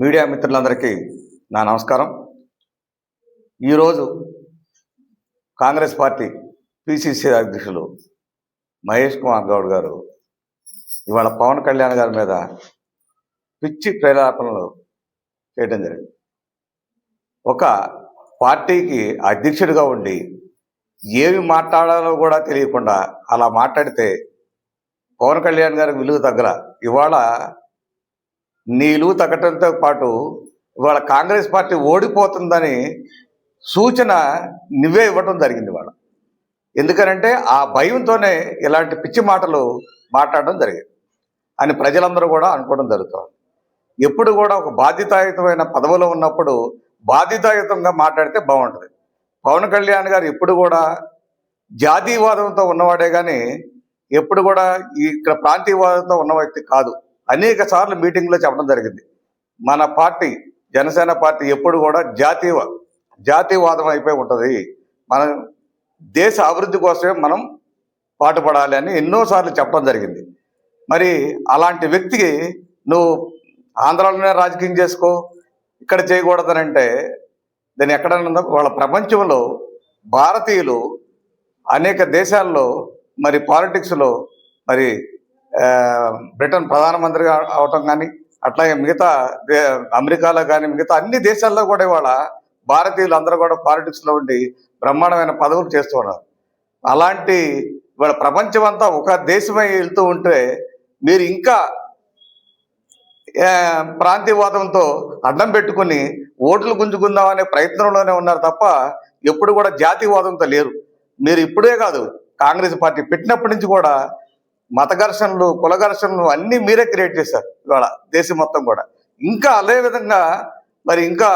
Media మిత్రులందరికీ నా నమస్కారం. ఈరోజు కాంగ్రెస్ పార్టీ పిసిసి అధ్యక్షులు మహేష్ కుమార్ గౌడ్ గారు ఇవాళ పవన్ కళ్యాణ్ గారి మీద పిచ్చి ప్రేరేపణలు చేయడం జరిగింది. ఒక పార్టీకి అధ్యక్షుడిగా ఉండి ఏమి మాట్లాడాలో కూడా తెలియకుండా అలా మాట్లాడితే పవన్ కళ్యాణ్ గారికి విలువ తగ్గల. ఇవాళ నీ విలువ తగ్గటంతో పాటు ఇవాళ కాంగ్రెస్ పార్టీ ఓడిపోతుందని సూచన నువ్వే ఇవ్వటం జరిగింది ఇవాళ. ఎందుకనంటే ఆ భయంతోనే ఇలాంటి పిచ్చి మాటలు మాట్లాడడం జరిగింది అని ప్రజలందరూ కూడా అనుకోవడం జరుగుతుంది. ఎప్పుడు కూడా ఒక బాధ్యతాయుతమైన పదవిలో ఉన్నప్పుడు బాధ్యతాయుతంగా మాట్లాడితే బాగుంటుంది. పవన్ కళ్యాణ్ గారు ఎప్పుడు కూడా జాతీయవాదంతో ఉన్నవాడే కానీ ఎప్పుడు కూడా ఇక్కడ ప్రాంతీయవాదంతో ఉన్న వ్యక్తి కాదు. అనేక సార్లు మీటింగ్లో చెప్పడం జరిగింది. మన పార్టీ జనసేన పార్టీ ఎప్పుడు కూడా జాతీయవాదం అయిపోయి ఉంటుంది. మన దేశ అభివృద్ధి కోసమే మనం పాటుపడాలి అని ఎన్నోసార్లు చెప్పడం జరిగింది. మరి అలాంటి వ్యక్తికి నువ్వు ఆంధ్రాలోనే రాజకీయం చేసుకో, ఇక్కడ చేయకూడదనంటే దాన్ని ఎక్కడన్నా వాళ్ళ ప్రపంచంలో భారతీయులు అనేక దేశాల్లో మరి పాలిటిక్స్లో మరి బ్రిటన్ ప్రధానమంత్రిగా అవటం కానీ అట్లాగే మిగతా అమెరికాలో కానీ మిగతా అన్ని దేశాల్లో కూడా ఇవాళ భారతీయులు అందరూ కూడా పాలిటిక్స్లో ఉండి బ్రహ్మాండమైన పదవులు చేస్తూ ఉన్నారు. అలాంటి ఇవాళ ప్రపంచం అంతా ఒక దేశమై వెళ్తూ ఉంటే మీరు ఇంకా ప్రాంతీయవాదంతో అడ్డం పెట్టుకుని ఓట్లు గుంజుకుందాం అనే ప్రయత్నంలోనే ఉన్నారు తప్ప ఎప్పుడు కూడా జాతీయవాదంతో లేరు. మీరు ఇప్పుడే కాదు, కాంగ్రెస్ పార్టీ పెట్టినప్పటి నుంచి కూడా మత ఘర్షణలు, కుల ఘర్షణలు అన్నీ మీరే క్రియేట్ చేశారు ఇవాళ దేశం మొత్తం కూడా. ఇంకా అదే విధంగా మరి ఇంకా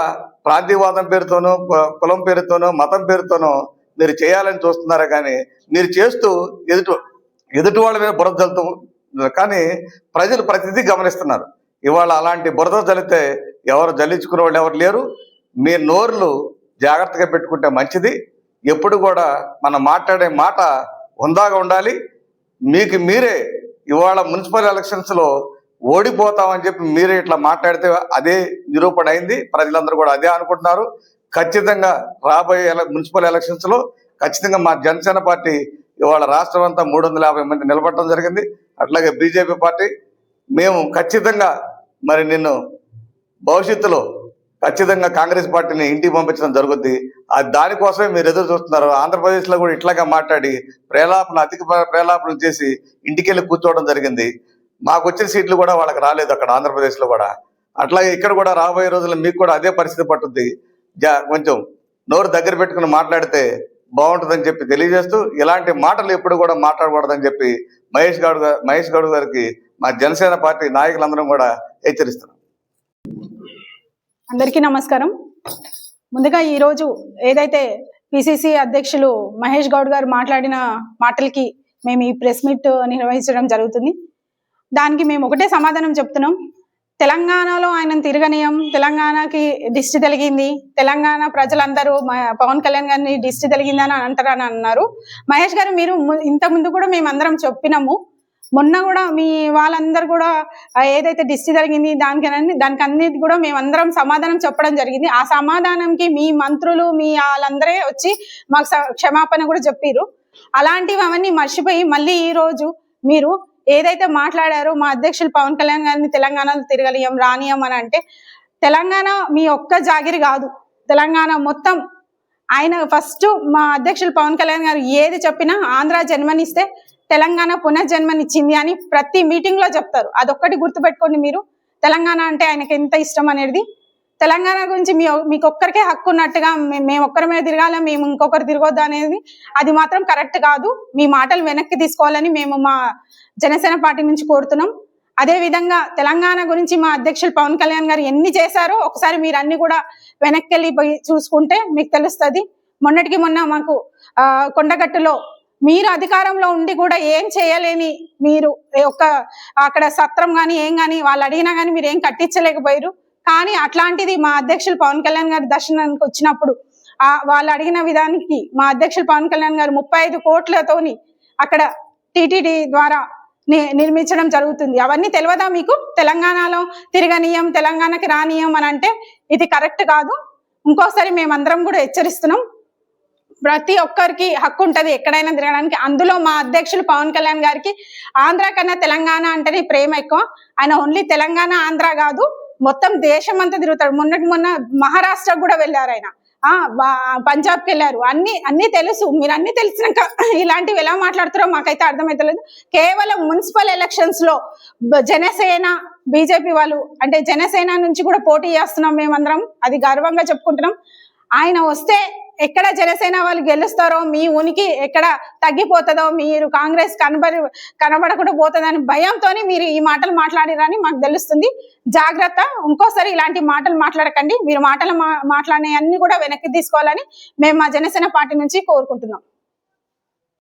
ప్రాంతీయవాదం పేరుతోనో కులం పేరుతోనో మతం పేరుతోనో మీరు చేయాలని చూస్తున్నారా కానీ మీరు చేస్తూ ఎదుటి వాళ్ళ మీద బురద జల్లుతూ కానీ ప్రజలు ప్రతిదీ గమనిస్తున్నారు. ఇవాళ అలాంటి బురద జల్లితే ఎవరు జల్లించుకునే వాళ్ళు ఎవరు లేరు. మీ నోర్లు జాగ్రత్తగా పెట్టుకుంటే మంచిది. ఎప్పుడు కూడా మనం మాట్లాడే మాట హుందాగా ఉండాలి. మీకు మీరే ఇవాళ మున్సిపల్ ఎలక్షన్స్లో ఓడిపోతామని చెప్పి మీరే ఇట్లా మాట్లాడితే అదే నిరూపణ అయింది. ప్రజలందరూ కూడా అదే అనుకుంటున్నారు. ఖచ్చితంగా రాబోయే మున్సిపల్ ఎలక్షన్స్లో ఖచ్చితంగా మా జనసేన పార్టీ ఇవాళ రాష్ట్రం అంతా 350 మంది నిలబడటం జరిగింది. అట్లాగే బీజేపీ పార్టీ మేము ఖచ్చితంగా మరి నిన్ను భవిష్యత్తులో ఖచ్చితంగా కాంగ్రెస్ పార్టీని ఇంటికి పంపించడం జరుగుద్ది. దానికోసమే మీరు ఎదురు చూస్తున్నారు. ఆంధ్రప్రదేశ్లో కూడా ఇట్లాగా మాట్లాడి అధిక ప్రేలాపనలు చేసి ఇంటికి వెళ్ళి కూర్చోవడం జరిగింది. మాకు వచ్చిన సీట్లు కూడా వాళ్ళకి రాలేదు అక్కడ ఆంధ్రప్రదేశ్లో కూడా. అట్లాగే ఇక్కడ కూడా రాబోయే రోజుల్లో మీకు కూడా అదే పరిస్థితి పట్టుద్ది. కొంచెం నోరు దగ్గర పెట్టుకుని మాట్లాడితే బాగుంటుందని చెప్పి తెలియజేస్తూ ఇలాంటి మాటలు ఎప్పుడు కూడా మాట్లాడకూడదని చెప్పి మహేష్ గౌడ్ గారికి మా జనసేన పార్టీ నాయకులందరం కూడా హెచ్చరిస్తున్నాం. అందరికీ నమస్కారం. ముందుగా ఈరోజు ఏదైతే పిసిసి అధ్యక్షులు మహేష్ గౌడ్ గారు మాట్లాడిన మాటలకి మేము ఈ ప్రెస్ మీట్ నిర్వహించడం జరుగుతుంది. దానికి మేము ఒకటే సమాధానం చెప్తున్నాం. తెలంగాణలో ఆయన తిరగనీయం, తెలంగాణకి దిష్టి తగిలింది, తెలంగాణ ప్రజలందరూ పవన్ కళ్యాణ్ గారిని దిష్టి తగిలిందని అంటారని అన్నారు. మహేష్ గారు మీరు ఇంతకుముందు కూడా మేమందరం చెప్పినాము. మొన్న కూడా మీ వాళ్ళందరూ కూడా ఏదైతే దిష్టి జరిగింది దానికి అన్నిటి కూడా మేమందరం సమాధానం చెప్పడం జరిగింది. ఆ సమాధానంకి మీ మంత్రులు మీ వాళ్ళందరే వచ్చి మాకు క్షమాపణ కూడా చెప్పారు. అలాంటివి అవన్నీ మర్చిపోయి మళ్ళీ ఈ రోజు మీరు ఏదైతే మాట్లాడారో మా అధ్యక్షులు పవన్ కళ్యాణ్ గారిని తెలంగాణలో తిరగలియం రానియం అని అంటే, తెలంగాణ మీ ఒక్క జాగిరి కాదు, తెలంగాణ మొత్తం. ఆయన ఫస్ట్ మా అధ్యక్షులు పవన్ కళ్యాణ్ గారు ఏది చెప్పినా ఆంధ్ర జన్మనిస్తే తెలంగాణ పునర్జన్మనిచ్చింది అని ప్రతి మీటింగ్ లో చెప్తారు. అదొక్కటి గుర్తుపెట్టుకోండి మీరు. తెలంగాణ అంటే ఆయనకి ఎంత ఇష్టం అనేది. తెలంగాణ గురించి మీకు ఒక్కరికే హక్కు ఉన్నట్టుగా మేము ఒక్కరమే తిరగాల, మేము ఇంకొకరు తిరగొద్దు అనేది అది మాత్రం కరెక్ట్ కాదు. మీ మాటలు వెనక్కి తీసుకోవాలని మేము మా జనసేన పార్టీ నుంచి కోరుతున్నాం. అదే విధంగా తెలంగాణ గురించి మా అధ్యక్షులు పవన్ కళ్యాణ్ గారు ఎన్ని చేశారో ఒకసారి మీరు అన్ని కూడా వెనక్కి వెళ్ళిపోయి చూసుకుంటే మీకు తెలుస్తుంది. మొన్నటికి మొన్న మాకు కొండగట్టులో మీరు అధికారంలో ఉండి కూడా ఏం చేయలేని మీరు అక్కడ సత్రం కానీ ఏం కానీ వాళ్ళు అడిగినా కానీ మీరు ఏం కట్టించలేకపోయారు. కానీ అట్లాంటిది మా అధ్యక్షులు పవన్ కళ్యాణ్ గారి దర్శనానికి వచ్చినప్పుడు వాళ్ళు అడిగిన విధానికి మా అధ్యక్షులు పవన్ కళ్యాణ్ గారు 35 కోట్లతోని అక్కడ టీటీడీ ద్వారా నిర్మించడం జరుగుతుంది. అవన్నీ తెలియదా మీకు? తెలంగాణలో తిరగనీయం, తెలంగాణకి రానీయం అని అంటే ఇది కరెక్ట్ కాదు. ఇంకోసారి మేమందరం కూడా హెచ్చరిస్తున్నాం, ప్రతి ఒక్కరికి హక్కు ఉంటది ఎక్కడైనా తిరగడానికి. అందులో మా అధ్యక్షులు పవన్ కళ్యాణ్ గారికి ఆంధ్ర కన్నా తెలంగాణ అంటేనే ప్రేమ ఎక్కువ. ఆయన ఓన్లీ తెలంగాణ ఆంధ్ర కాదు, మొత్తం దేశం అంతా తిరుగుతాడు. మొన్న మహారాష్ట్ర కూడా వెళ్ళారు ఆయన, పంజాబ్కి వెళ్ళారు. అన్ని తెలుసు. మీరు అన్ని తెలిసినాక ఇలాంటివి ఎలా మాట్లాడుతారో మాకైతే అర్థమైతలేదు. కేవలం మున్సిపల్ ఎలక్షన్స్ లో జనసేన బీజేపీ వాళ్ళు, అంటే జనసేన నుంచి కూడా పోటీ చేస్తున్నాం మేమందరం, అది గర్వంగా చెప్పుకుంటున్నాం. ఆయన వస్తే ఎక్కడ జనసేన వాళ్ళు గెలుస్తారో, మీ ఉనికి ఎక్కడ తగ్గిపోతుందో, మీరు కాంగ్రెస్ కనబడకుండా పోతుందని భయంతోని మీరు ఈ మాటలు మాట్లాడిరని మాకు తెలుస్తుంది. జాగ్రత్త, ఇంకోసారి ఇలాంటి మాటలు మాట్లాడకండి. మీరు మాటలు మాట్లాడినవన్నీ కూడా వెనక్కి తీసుకోవాలని మేము మా జనసేన పార్టీ నుంచి కోరుకుంటున్నాం.